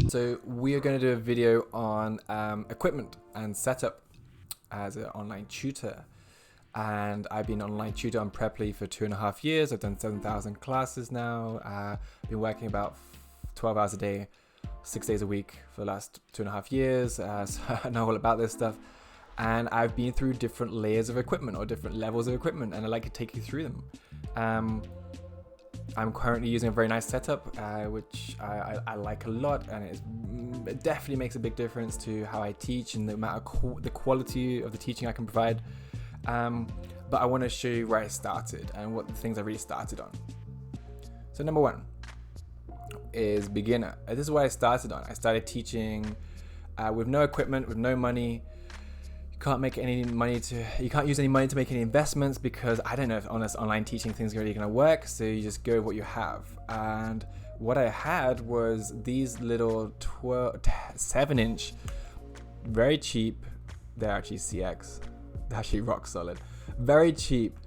So we are going to do a video on equipment and setup as an online tutor. And I've been an online tutor on Preply for 2.5 years. I've done 7,000 classes now. I've been working about 12 hours a day, 6 days a week for the last 2.5 years. So I know all about this stuff. And I've been through different layers of equipment or different levels of equipment, and I'd like to take you through them. I'm currently using a very nice setup, which I like a lot, and it definitely makes a big difference to how I teach and the amount of the quality of the teaching I can provide. But I want to show you where I started and what the things I really started on. So number one is beginner. This is what I started on. I started teaching with no equipment, with no money. You can't use any money to make any investments, because I don't know if honest online teaching things are really going to work. So you just go with what you have. And what I had was these little 7-inch, very cheap. They're actually CX. They're actually rock solid. Very cheap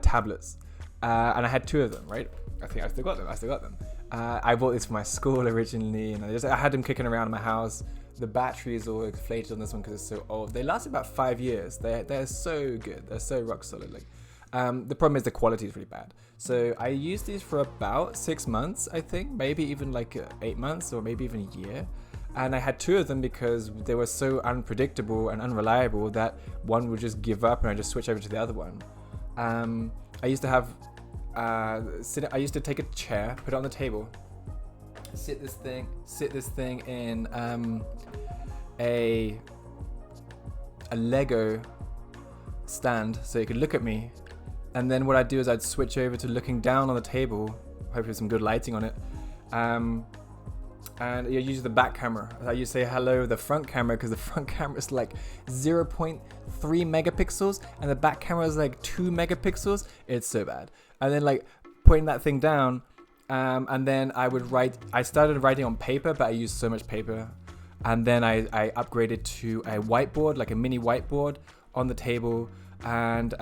tablets. And I had 2 of them, right? I think I still got them. I bought these for my school originally, and I had them kicking around in my house. The battery is all inflated on this one because it's so old. They last about 5 years. They're so good. They're so rock solid. The problem is the quality is really bad. So I used these for about 6 months, I think, maybe even 8 months, or maybe even a year. And I had 2 of them because they were so unpredictable and unreliable that one would just give up and I just switch over to the other one. I used to have I used to take a chair, put it on the table, sit this thing in a Lego stand so you could look at me, and then what I'd do is I'd switch over to looking down on the table, hopefully with some good lighting on it, and you use the back camera. I used to say hello with the front camera because the front camera is 0.3 megapixels and the back camera is 2 megapixels. It's so bad. And then putting that thing down, and then I started writing on paper, but I used so much paper. And then I upgraded to a whiteboard, a mini whiteboard on the table. And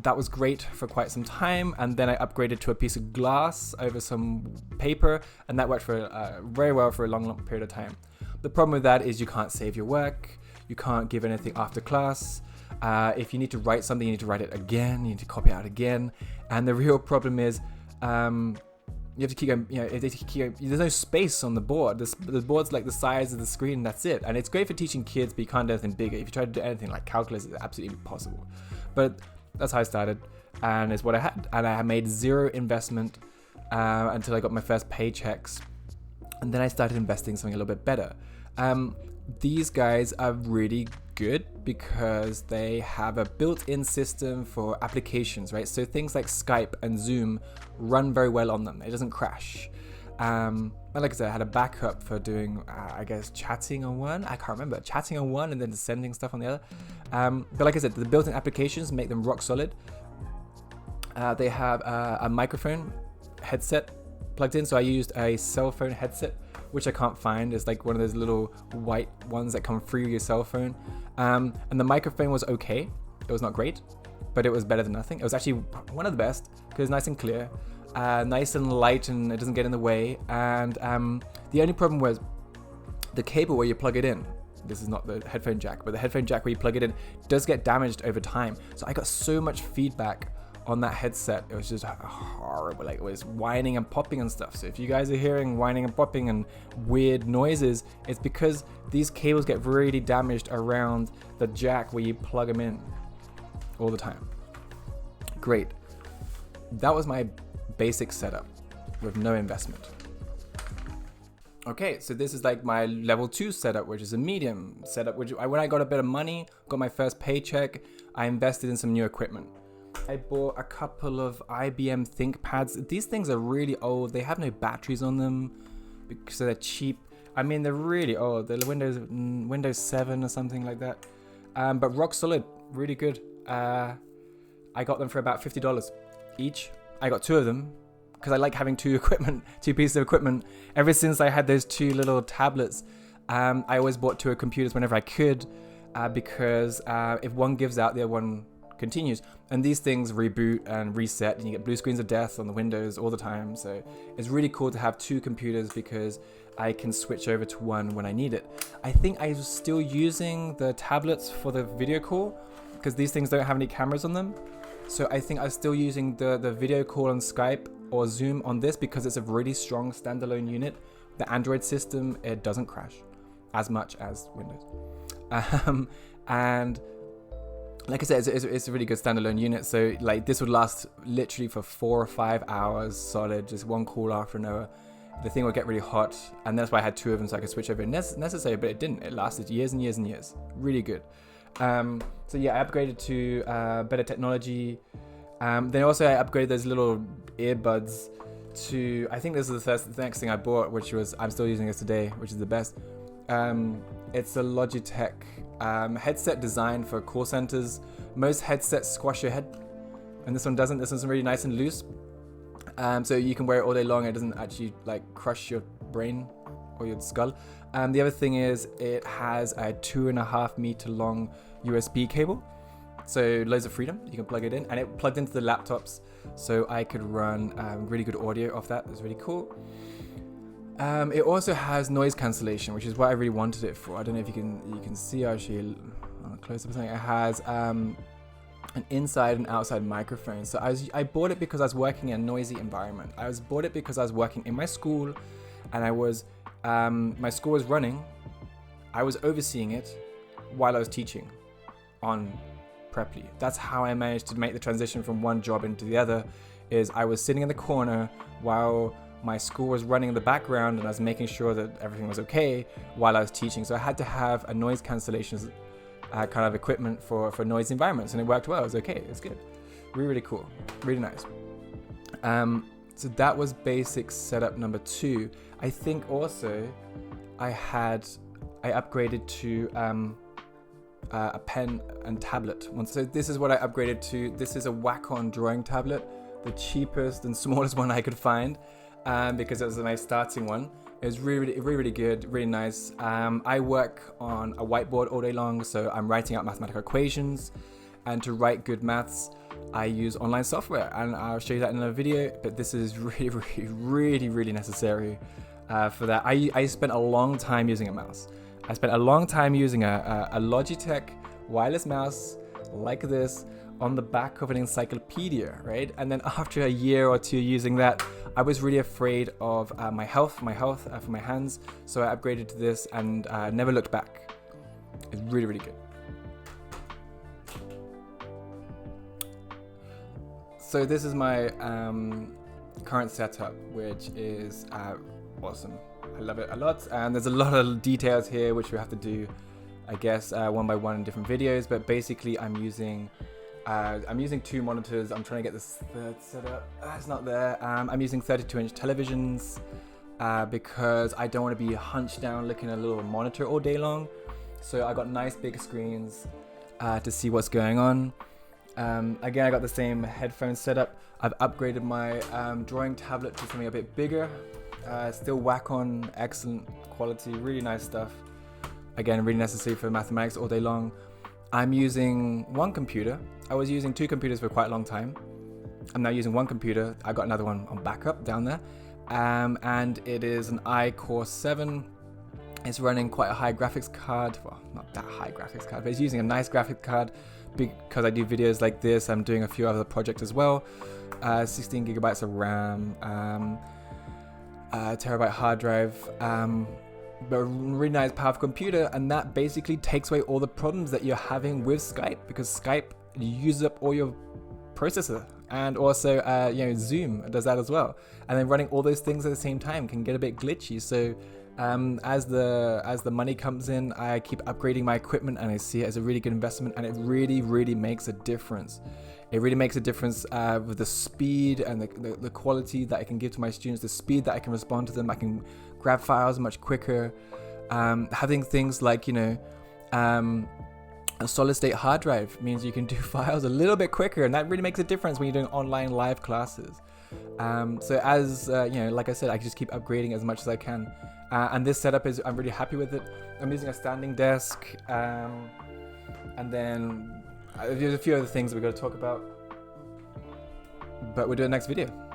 that was great for quite some time. And then I upgraded to a piece of glass over some paper. And that worked for very well for a long period of time. The problem with that is you can't save your work. You can't give anything after class. If you need to write something, you need to write it again. You need to copy it out again. And the real problem is you have to keep going, there's no space on the board. The board's the size of the screen, and that's it. And it's great for teaching kids, but you can't do anything bigger. If you try to do anything like calculus, it's absolutely impossible. But that's how I started, and it's what I had. And I made 0 investment until I got my first paychecks. And then I started investing something a little bit better. These guys are really good because they have a built-in system for applications, right? So things like Skype and Zoom run very well on them. It doesn't crash. And like I said, I had a backup for doing, chatting on one. I can't remember. Chatting on one and then sending stuff on the other. But like I said, the built-in applications make them rock solid. They have a microphone headset plugged in. So I used a cell phone headset, which I can't find. It's one of those little white ones that come free with your cell phone. And the microphone was okay. It was not great, but it was better than nothing. It was actually one of the best because it's nice and clear, nice and light, and it doesn't get in the way. And the only problem was the cable where you plug it in. This is not the headphone jack, but the headphone jack where you plug it in does get damaged over time. So I got so much feedback on that headset. It was just horrible. It was whining and popping and stuff. So if you guys are hearing whining and popping and weird noises, it's because these cables get really damaged around the jack where you plug them in all the time. Great. That was my basic setup with no investment. Okay, so this is my level 2 setup, which is a medium setup, which when I got a bit of money, got my first paycheck, I invested in some new equipment. I bought a couple of IBM ThinkPads. These things are really old. They have no batteries on them because they're cheap. I mean, they're really old. They're Windows 7 or something like that. But rock solid, really good. I got them for about $50 each. I got 2 of them because I like having 2 pieces of equipment. Ever since I had those 2 little tablets, I always bought 2 computers whenever I could because if one gives out, the other one continues. And these things reboot and reset, and you get blue screens of death on the windows all the time. So it's really cool to have 2 computers because I can switch over to one when I need it. I think I was still using the tablets for the video call because these things don't have any cameras on them. So I think I was still using the video call on Skype or Zoom on this because it's a really strong standalone unit. The Android system, it doesn't crash as much as Windows. And like I said, it's a really good standalone unit. So like this would last literally for 4 or 5 hours solid, just one call after another. The thing would get really hot, and that's why I had 2 of them so I could switch over if necessary, but it didn't. It lasted years and years and years. Really good. So yeah, I upgraded to better technology. Then also I upgraded those little earbuds to, I think this is the next thing I bought, which was, I'm still using this today, which is the best. It's a Logitech headset designed for call centers. Most headsets squash your head, and this one doesn't. This one's really nice and loose. So you can wear it all day long. It doesn't actually like crush your brain or your skull. The other thing is it has a 2.5 meter long USB cable. So loads of freedom. You can plug it in, and it plugged into the laptops, so I could run really good audio off that. It's really cool. It also has noise cancellation, which is what I really wanted it for. I don't know if you can see actually close up something. It has an inside and outside microphone. So I bought it because I was working in a noisy environment. Bought it because I was working in my school, and my school was running. I was overseeing it while I was teaching on Preply. That's how I managed to make the transition from one job into the other. Is I was sitting in the corner while my school was running in the background, and I was making sure that everything was okay while I was teaching. So I had to have a noise cancellation kind of equipment for noise environments, and it worked well. It was okay. It's good. Really, really cool. Really nice. So that was basic setup number 2. I think also I upgraded to a pen and tablet. So this is what I upgraded to. This is a Wacom drawing tablet, the cheapest and smallest one I could find. Because it was a nice starting one. It was really good, really nice. I work on a whiteboard all day long, so I'm writing out mathematical equations, and to write good maths, I use online software, and I'll show you that in a video, but this is really necessary for that. I spent a long time using a mouse. I spent a long time using a Logitech wireless mouse like this on the back of an encyclopedia, right? And then after a year or 2 using that, I was really afraid of my health for my hands. So I upgraded to this and never looked back. It's really good. So this is my current setup, which is awesome. I love it a lot. And there's a lot of details here, which we have to do, I guess, one by one in different videos. But basically I'm using 2 monitors. I'm trying to get this third set up. It's not there. I'm using 32-inch televisions because I don't want to be hunched down looking at a little monitor all day long. So I got nice big screens to see what's going on. Again, I got the same headphone setup. I've upgraded my drawing tablet to something a bit bigger. Still Wacom, excellent quality, really nice stuff. Again, really necessary for mathematics all day long. I'm using one computer. I was using 2 computers for quite a long time. I'm now using one computer. I got another one on backup down there. And it is an iCore 7. It's running quite a high graphics card. Well, not that high graphics card, but it's using a nice graphics card because I do videos like this. I'm doing a few other projects as well. 16 gigabytes of RAM, terabyte hard drive. But a really nice powerful computer, and that basically takes away all the problems that you're having with Skype, because Skype uses up all your processor, and also Zoom does that as well, and then running all those things at the same time can get a bit glitchy. So as the money comes in, I keep upgrading my equipment, and I see it as a really good investment, and it really makes a difference. It really makes a difference with the speed and the quality that I can give to my students, the speed that I can respond to them. I can grab files much quicker. Having things like, a solid state hard drive means you can do files a little bit quicker, and that really makes a difference when you're doing online live classes. So as like I said, I just keep upgrading as much as I can. And this setup I'm really happy with it. I'm using a standing desk, and then there's a few other things we got to talk about, but we'll do it next video.